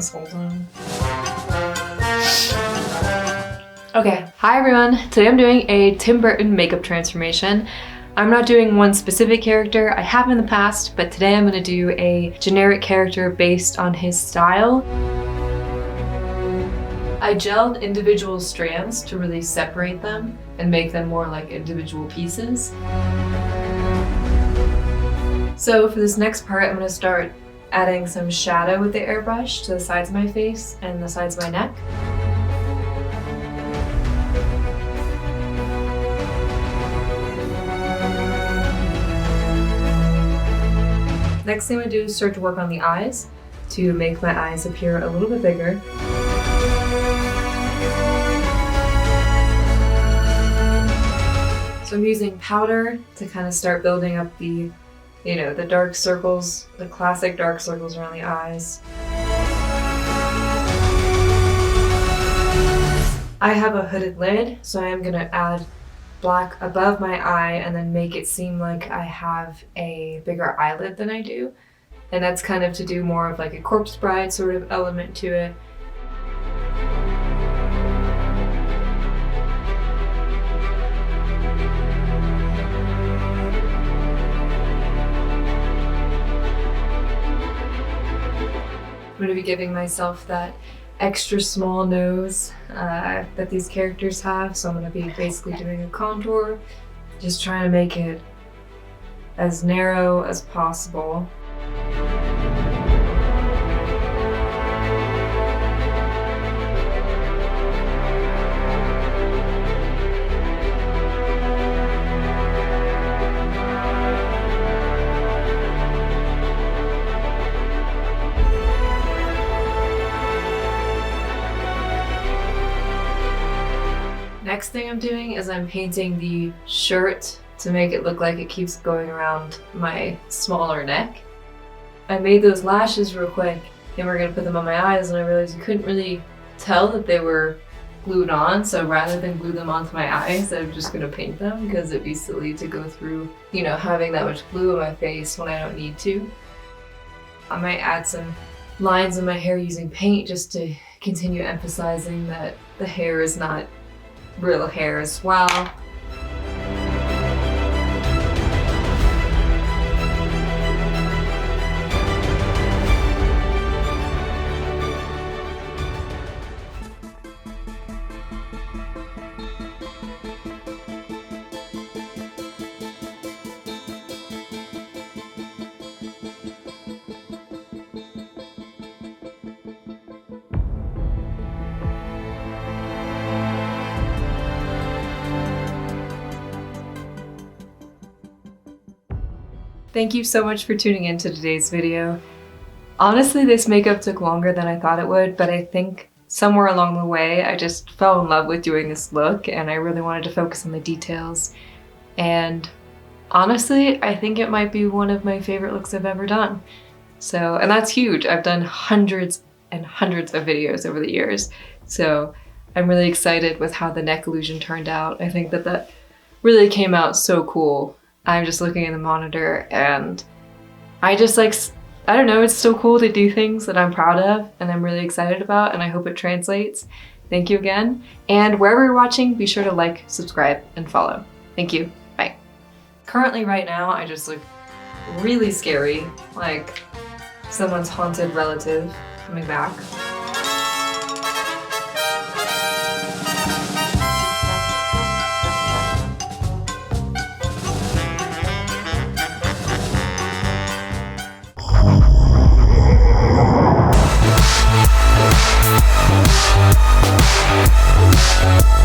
this whole time. Okay, hi everyone. Today I'm doing a Tim Burton makeup transformation. I'm not doing one specific character, I have in the past, but today I'm gonna do a generic character based on his style. I gelled individual strands to really separate them and make them more like individual pieces. So for this next part, I'm gonna start adding some shadow with the airbrush to the sides of my face and the sides of my neck. Next thing I'm gonna do is start to work on the eyes to make my eyes appear a little bit bigger. So I'm using powder to kind of start building up the, the dark circles, the classic dark circles around the eyes. I have a hooded lid, so I am gonna add black above my eye and then make it seem like I have a bigger eyelid than I do. And that's kind of to do more of like a corpse bride sort of element to it. I'm going to be giving myself that extra small nose that these characters have, so I'm going to be basically doing a contour, just trying to make it as narrow as possible. Next thing I'm doing is I'm painting the shirt to make it look like it keeps going around my smaller neck. I made those lashes real quick and we're gonna put them on my eyes, and I realized you couldn't really tell that they were glued on, so rather than glue them onto my eyes, I'm just gonna paint them because it'd be silly to go through, having that much glue on my face when I don't need to. I might add some lines in my hair using paint just to continue emphasizing that the hair is not real hair as well. Thank you so much for tuning in to today's video. Honestly, this makeup took longer than I thought it would, but I think somewhere along the way I just fell in love with doing this look and I really wanted to focus on the details. And honestly, I think it might be one of my favorite looks I've ever done. And that's huge. I've done hundreds and hundreds of videos over the years. So I'm really excited with how the neck illusion turned out. I think that really came out so cool. I'm just looking at the monitor and I don't know, it's so cool to do things that I'm proud of and I'm really excited about, and I hope it translates. Thank you again. And wherever you're watching, be sure to like, subscribe, and follow. Thank you. Bye. Currently right now, I just look really scary, like someone's haunted relative coming back. We'll be right back.